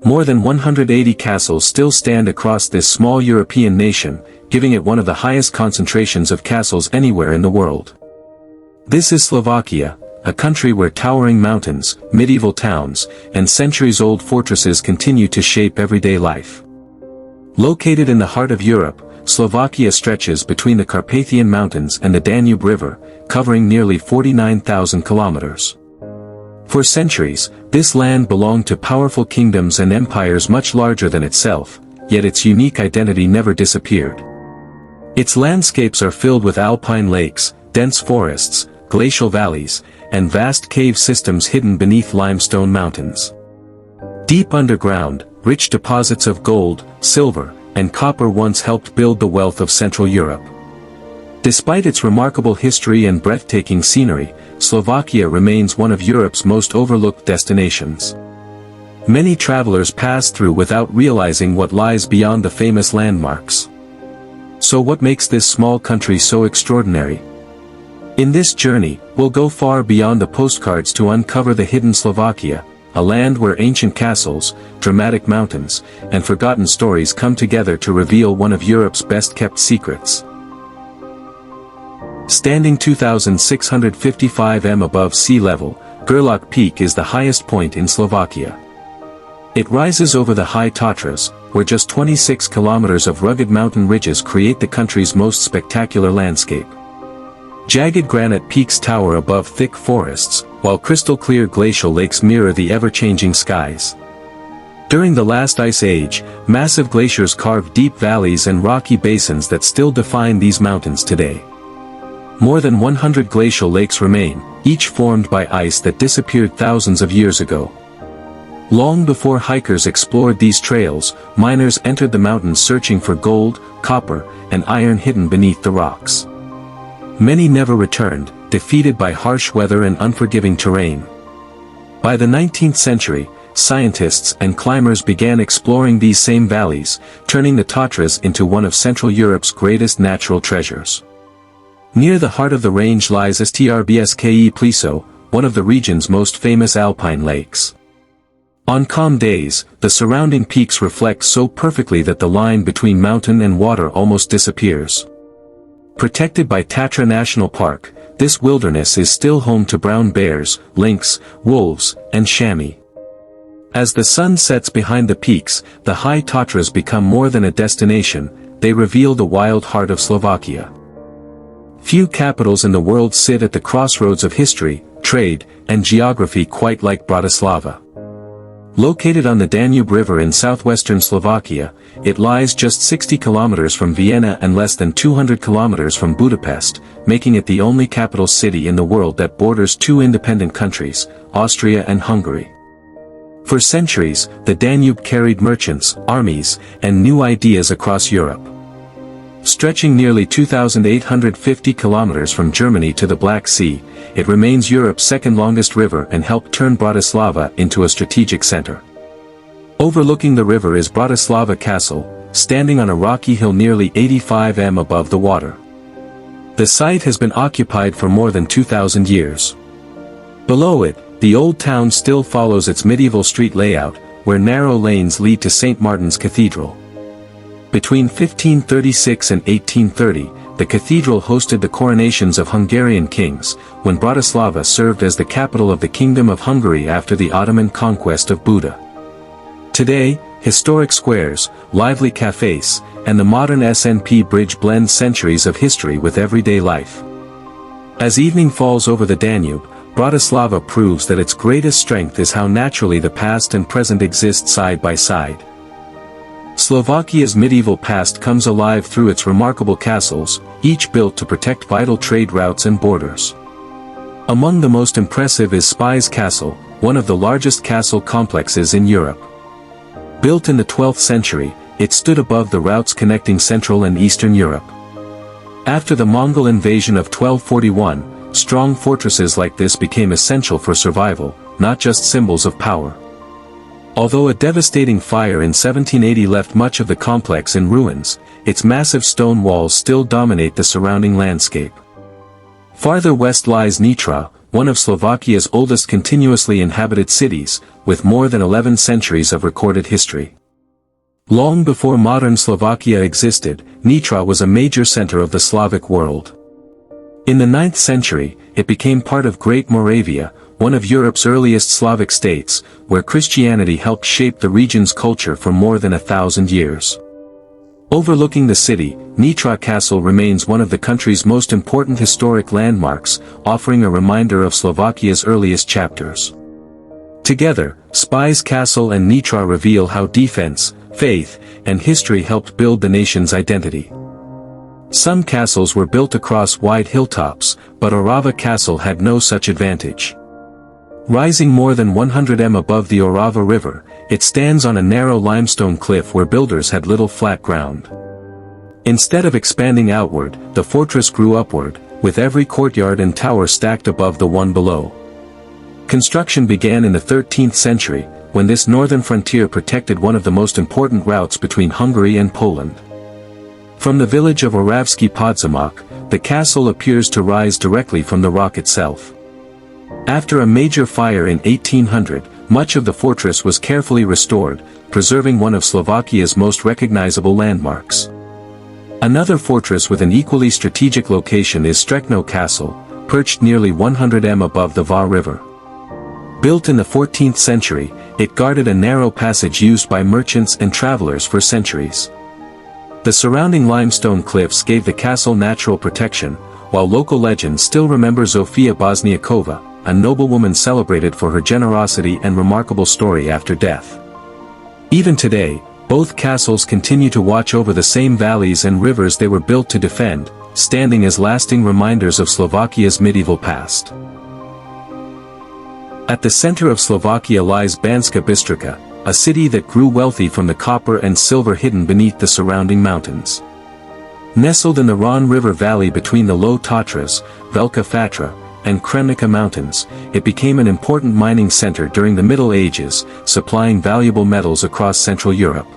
More than 180 castles still stand across this small European nation, giving it one of the highest concentrations of castles anywhere in the world. This is Slovakia, a country where towering mountains, medieval towns, and centuries-old fortresses continue to shape everyday life. Located in the heart of Europe, Slovakia stretches between the Carpathian Mountains and the Danube River, covering nearly 49,000 kilometers. For centuries, this land belonged to powerful kingdoms and empires much larger than itself, yet its unique identity never disappeared. Its landscapes are filled with alpine lakes, dense forests, glacial valleys, and vast cave systems hidden beneath limestone mountains. Deep underground, rich deposits of gold, silver, and copper once helped build the wealth of Central Europe. Despite its remarkable history and breathtaking scenery, Slovakia remains one of Europe's most overlooked destinations. Many travelers pass through without realizing what lies beyond the famous landmarks. So what makes this small country so extraordinary? In this journey, we'll go far beyond the postcards to uncover the hidden Slovakia, a land where ancient castles, dramatic mountains, and forgotten stories come together to reveal one of Europe's best-kept secrets. Standing 2,655 m above sea level, Gerlach Peak is the highest point in Slovakia. It rises over the High Tatras, where just 26 kilometers of rugged mountain ridges create the country's most spectacular landscape. Jagged granite peaks tower above thick forests, while crystal-clear glacial lakes mirror the ever-changing skies. During the last ice age, massive glaciers carved deep valleys and rocky basins that still define these mountains today. More than 100 glacial lakes remain, each formed by ice that disappeared thousands of years ago. Long before hikers explored these trails, miners entered the mountains searching for gold, copper, and iron hidden beneath the rocks. Many never returned, defeated by harsh weather and unforgiving terrain. By the 19th century, scientists and climbers began exploring these same valleys, turning the Tatras into one of Central Europe's greatest natural treasures. Near the heart of the range lies Strbske Pliso, one of the region's most famous alpine lakes. On calm days, the surrounding peaks reflect so perfectly that the line between mountain and water almost disappears. Protected by Tatra National Park, this wilderness is still home to brown bears, lynx, wolves, and chamois. As the sun sets behind the peaks, the High Tatras become more than a destination, they reveal the wild heart of Slovakia. Few capitals in the world sit at the crossroads of history, trade, and geography quite like Bratislava. Located on the Danube River in southwestern Slovakia, it lies just 60 kilometers from Vienna and less than 200 kilometers from Budapest, making it the only capital city in the world that borders two independent countries, Austria and Hungary. For centuries, the Danube carried merchants, armies, and new ideas across Europe. Stretching nearly 2,850 kilometers from Germany to the Black Sea, it remains Europe's second longest river and helped turn Bratislava into a strategic center. Overlooking the river is Bratislava Castle, standing on a rocky hill nearly 85 m above the water. The site has been occupied for more than 2,000 years. Below it, the old town still follows its medieval street layout, where narrow lanes lead to St. Martin's Cathedral. Between 1536 and 1830, the cathedral hosted the coronations of Hungarian kings, when Bratislava served as the capital of the Kingdom of Hungary after the Ottoman conquest of Buda. Today, historic squares, lively cafes, and the modern SNP bridge blend centuries of history with everyday life. As evening falls over the Danube, Bratislava proves that its greatest strength is how naturally the past and present exist side by side. Slovakia's medieval past comes alive through its remarkable castles, each built to protect vital trade routes and borders. Among the most impressive is Spies Castle, one of the largest castle complexes in Europe. Built in the 12th century, it stood above the routes connecting Central and Eastern Europe. After the Mongol invasion of 1241, strong fortresses like this became essential for survival, not just symbols of power. Although a devastating fire in 1780 left much of the complex in ruins, its massive stone walls still dominate the surrounding landscape. Farther west lies Nitra, one of Slovakia's oldest continuously inhabited cities, with more than 11 centuries of recorded history. Long before modern Slovakia existed, Nitra was a major center of the Slavic world. In the 9th century, it became part of Great Moravia, one of Europe's earliest Slavic states, where Christianity helped shape the region's culture for more than 1,000 years. Overlooking the city, Nitra Castle remains one of the country's most important historic landmarks, offering a reminder of Slovakia's earliest chapters. Together, Spies Castle and Nitra reveal how defense, faith, and history helped build the nation's identity. Some castles were built across wide hilltops, but Orava Castle had no such advantage. Rising more than 100 m above the Orava River, it stands on a narrow limestone cliff where builders had little flat ground. Instead of expanding outward, the fortress grew upward, with every courtyard and tower stacked above the one below. Construction began in the 13th century, when this northern frontier protected one of the most important routes between Hungary and Poland. From the village of Oravsky Podzamak, the castle appears to rise directly from the rock itself. After a major fire in 1800, much of the fortress was carefully restored, preserving one of Slovakia's most recognizable landmarks. Another fortress with an equally strategic location is Strekno Castle, perched nearly 100 m above the Va River. Built in the 14th century, it guarded a narrow passage used by merchants and travelers for centuries. The surrounding limestone cliffs gave the castle natural protection, while local legend still remembers Zofia Bosniakova, a noblewoman celebrated for her generosity and remarkable story after death. Even today, both castles continue to watch over the same valleys and rivers they were built to defend, standing as lasting reminders of Slovakia's medieval past. At the center of Slovakia lies Banska Bystrica, a city that grew wealthy from the copper and silver hidden beneath the surrounding mountains. Nestled in the Ron River Valley between the Low Tatras, Velika Fatra, and Kremnica Mountains, it became an important mining center during the Middle Ages, supplying valuable metals across Central Europe.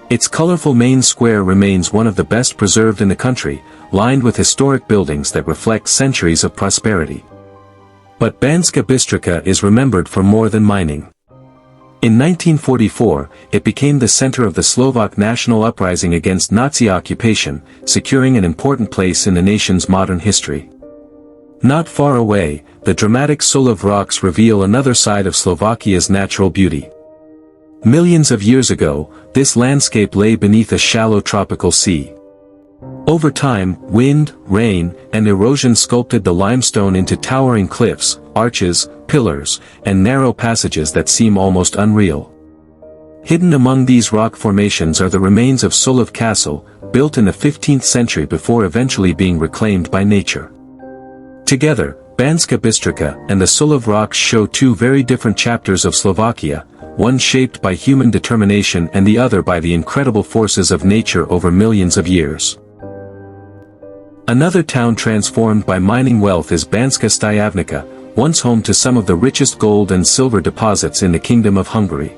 Its colorful main square remains one of the best preserved in the country, lined with historic buildings that reflect centuries of prosperity. But Banska Bystrica is remembered for more than mining. In 1944, it became the center of the Slovak national uprising against Nazi occupation, securing an important place in the nation's modern history. Not far away, the dramatic Solov rocks reveal another side of Slovakia's natural beauty. Millions of years ago, this landscape lay beneath a shallow tropical sea. Over time, wind, rain, and erosion sculpted the limestone into towering cliffs, arches, pillars, and narrow passages that seem almost unreal. Hidden among these rock formations are the remains of Solov Castle, built in the 15th century before eventually being reclaimed by nature. Together, Banska Bystrica and the Solov rocks show two very different chapters of Slovakia, one shaped by human determination and the other by the incredible forces of nature over millions of years. Another town transformed by mining wealth is Banska Stiavnica, once home to some of the richest gold and silver deposits in the Kingdom of Hungary.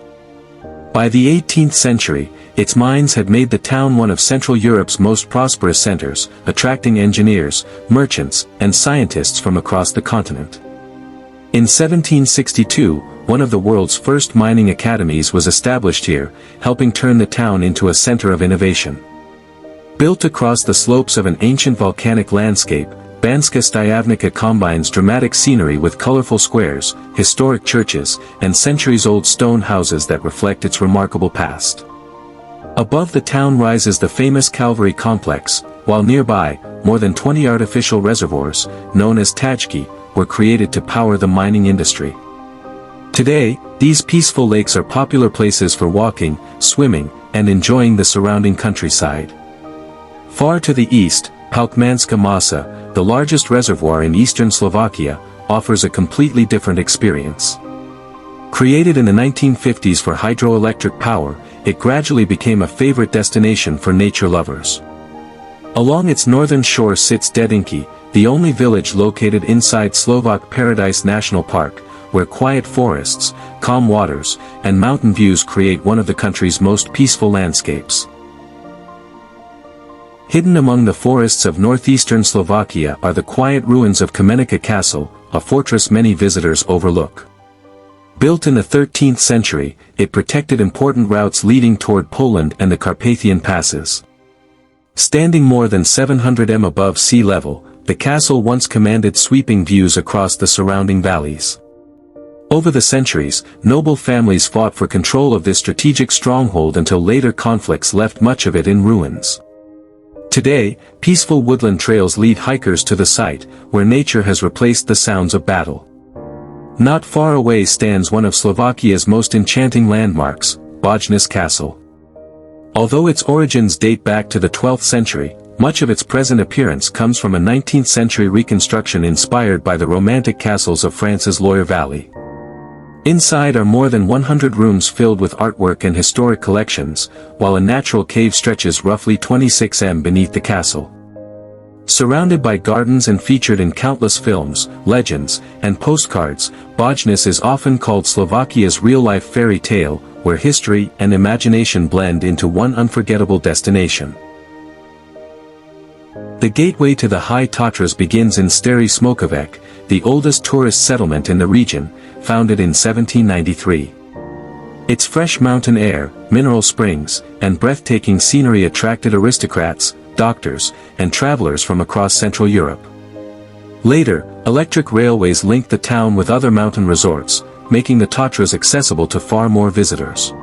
By the 18th century, its mines had made the town one of Central Europe's most prosperous centers, attracting engineers, merchants, and scientists from across the continent. In 1762, one of the world's first mining academies was established here, helping turn the town into a center of innovation. Built across the slopes of an ancient volcanic landscape, Banska Stiavnica combines dramatic scenery with colorful squares, historic churches, and centuries-old stone houses that reflect its remarkable past. Above the town rises the famous Calvary complex, while nearby, more than 20 artificial reservoirs, known as tajki, were created to power the mining industry. Today, these peaceful lakes are popular places for walking, swimming, and enjoying the surrounding countryside. Far to the east, Palkmanska Masa, the largest reservoir in eastern Slovakia, offers a completely different experience. Created in the 1950s for hydroelectric power, it gradually became a favorite destination for nature lovers. Along its northern shore sits Dedinky, the only village located inside Slovak Paradise National Park, where quiet forests, calm waters, and mountain views create one of the country's most peaceful landscapes. Hidden among the forests of northeastern Slovakia are the quiet ruins of Kamenika Castle, a fortress many visitors overlook. Built in the 13th century, it protected important routes leading toward Poland and the Carpathian passes. Standing more than 700 m above sea level, the castle once commanded sweeping views across the surrounding valleys. Over the centuries, noble families fought for control of this strategic stronghold until later conflicts left much of it in ruins. Today, peaceful woodland trails lead hikers to the site, where nature has replaced the sounds of battle. Not far away stands one of Slovakia's most enchanting landmarks, Bojnice Castle. Although its origins date back to the 12th century, much of its present appearance comes from a 19th century reconstruction inspired by the romantic castles of France's Loire Valley. Inside are more than 100 rooms filled with artwork and historic collections, while a natural cave stretches roughly 26 m beneath the castle. Surrounded by gardens and featured in countless films, legends, and postcards, Bojnice is often called Slovakia's real-life fairy tale, where history and imagination blend into one unforgettable destination. The gateway to the High Tatras begins in Stary Smokovec, the oldest tourist settlement in the region, founded in 1793. Its fresh mountain air, mineral springs, and breathtaking scenery attracted aristocrats, doctors, and travelers from across Central Europe. Later, electric railways linked the town with other mountain resorts, making the Tatras accessible to far more visitors.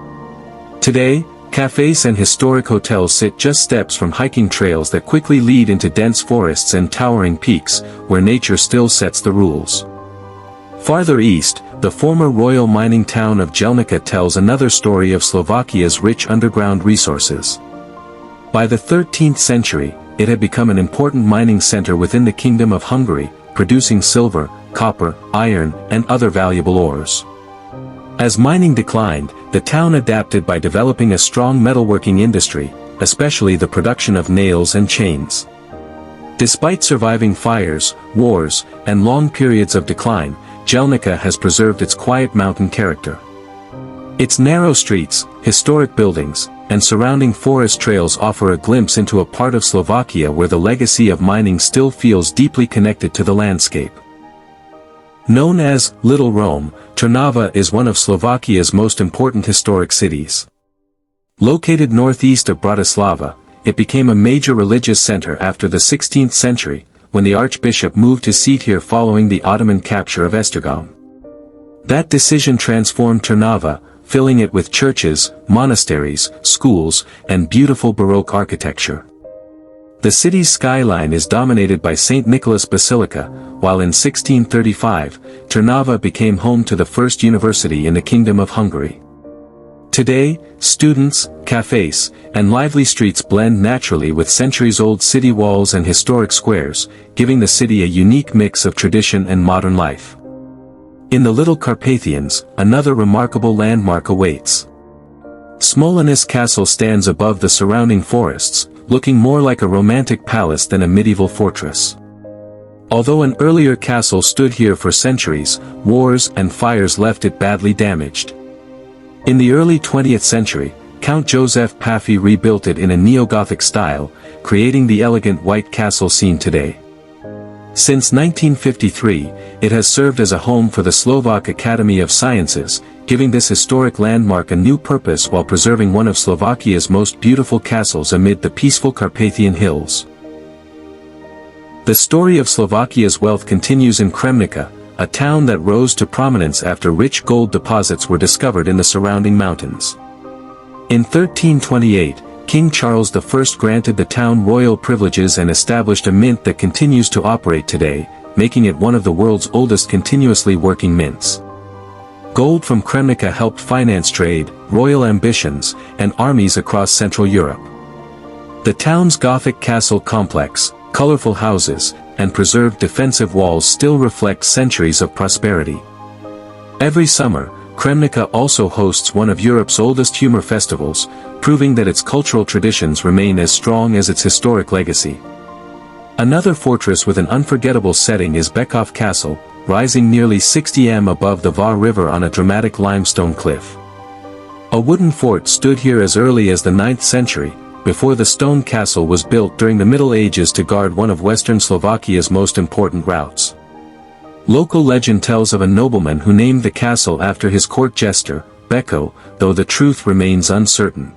Today, cafes and historic hotels sit just steps from hiking trails that quickly lead into dense forests and towering peaks, where nature still sets the rules. Farther east, the former royal mining town of Jelnica tells another story of Slovakia's rich underground resources. By the 13th century, it had become an important mining center within the Kingdom of Hungary, producing silver, copper, iron, and other valuable ores. As mining declined, the town adapted by developing a strong metalworking industry, especially the production of nails and chains. Despite surviving fires, wars, and long periods of decline, Jelnica has preserved its quiet mountain character. Its narrow streets, historic buildings, and surrounding forest trails offer a glimpse into a part of Slovakia where the legacy of mining still feels deeply connected to the landscape. Known as Little Rome, Trnava is one of Slovakia's most important historic cities. Located northeast of Bratislava, it became a major religious center after the 16th century, when the archbishop moved his seat here following the Ottoman capture of Esztergom. That decision transformed Trnava, filling it with churches, monasteries, schools, and beautiful Baroque architecture. The city's skyline is dominated by St. Nicholas Basilica, while in 1635, Trnava became home to the first university in the Kingdom of Hungary. Today, students, cafes, and lively streets blend naturally with centuries-old city walls and historic squares, giving the city a unique mix of tradition and modern life. In the Little Carpathians, another remarkable landmark awaits. Smolenice Castle stands above the surrounding forests, looking more like a romantic palace than a medieval fortress. Although an earlier castle stood here for centuries, wars and fires left it badly damaged. In the early 20th century, Count Joseph Paffy rebuilt it in a neo-Gothic style, creating the elegant white castle seen today. Since 1953, it has served as a home for the Slovak Academy of Sciences, giving this historic landmark a new purpose while preserving one of Slovakia's most beautiful castles amid the peaceful Carpathian hills. The story of Slovakia's wealth continues in Kremnica, a town that rose to prominence after rich gold deposits were discovered in the surrounding mountains. In 1328, King Charles I granted the town royal privileges and established a mint that continues to operate today, making it one of the world's oldest continuously working mints. Gold from Kremnica helped finance trade, royal ambitions, and armies across Central Europe. The town's Gothic castle complex, colorful houses, and preserved defensive walls still reflect centuries of prosperity. Every summer, Kremnica also hosts one of Europe's oldest humor festivals, proving that its cultural traditions remain as strong as its historic legacy. Another fortress with an unforgettable setting is Bekov Castle, rising nearly 60 m above the Var River on a dramatic limestone cliff. A wooden fort stood here as early as the 9th century, before the stone castle was built during the Middle Ages to guard one of Western Slovakia's most important routes. Local legend tells of a nobleman who named the castle after his court jester, Beko, though the truth remains uncertain.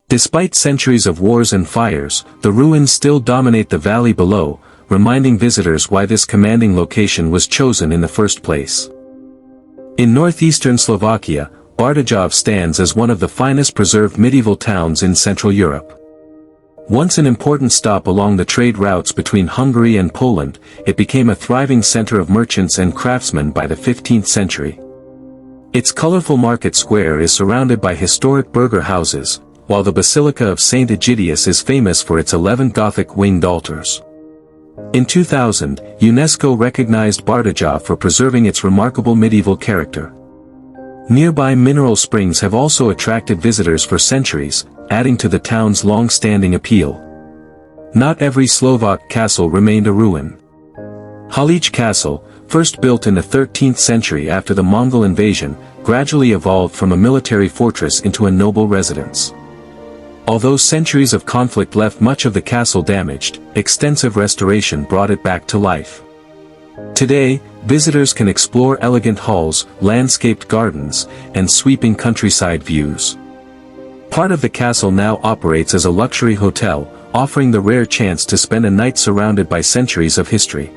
Despite centuries of wars and fires, the ruins still dominate the valley below, reminding visitors why this commanding location was chosen in the first place. In northeastern Slovakia, Bartijov stands as one of the finest preserved medieval towns in Central Europe. Once an important stop along the trade routes between Hungary and Poland, it became a thriving center of merchants and craftsmen by the 15th century. Its colorful market square is surrounded by historic burgher houses, while the Basilica of St. Egidius is famous for its 11 Gothic winged altars. In 2000, UNESCO recognized Bartijov for preserving its remarkable medieval character. Nearby mineral springs have also attracted visitors for centuries, adding to the town's long-standing appeal. Not every Slovak castle remained a ruin. Halič Castle, first built in the 13th century after the Mongol invasion, gradually evolved from a military fortress into a noble residence. Although centuries of conflict left much of the castle damaged, extensive restoration brought it back to life. Today, visitors can explore elegant halls, landscaped gardens, and sweeping countryside views. Part of the castle now operates as a luxury hotel, offering the rare chance to spend a night surrounded by centuries of history.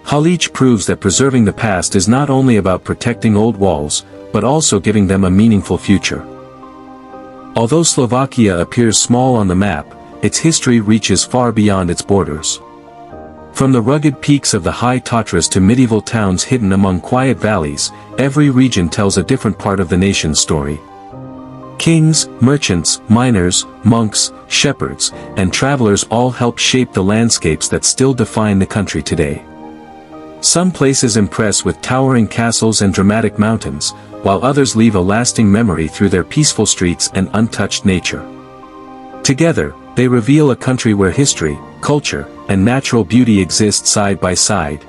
Halič proves that preserving the past is not only about protecting old walls, but also giving them a meaningful future. Although Slovakia appears small on the map, its history reaches far beyond its borders. From the rugged peaks of the High Tatras to medieval towns hidden among quiet valleys, every region tells a different part of the nation's story. Kings, merchants, miners, monks, shepherds, and travelers all help shape the landscapes that still define the country today. Some places impress with towering castles and dramatic mountains, while others leave a lasting memory through their peaceful streets and untouched nature. Together, they reveal a country where history, culture, and natural beauty exist side by side.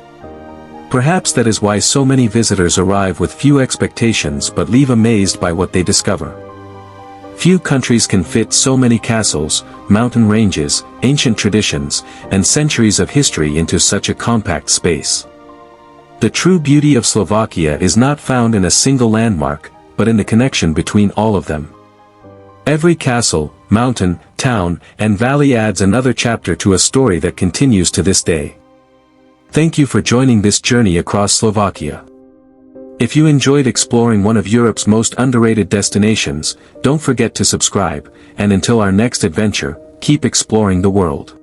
Perhaps that is why so many visitors arrive with few expectations but leave amazed by what they discover. Few countries can fit so many castles, mountain ranges, ancient traditions, and centuries of history into such a compact space. The true beauty of Slovakia is not found in a single landmark, but in the connection between all of them. Every castle, mountain, town, and valley adds another chapter to a story that continues to this day. Thank you for joining this journey across Slovakia. If you enjoyed exploring one of Europe's most underrated destinations, don't forget to subscribe, and until our next adventure, keep exploring the world.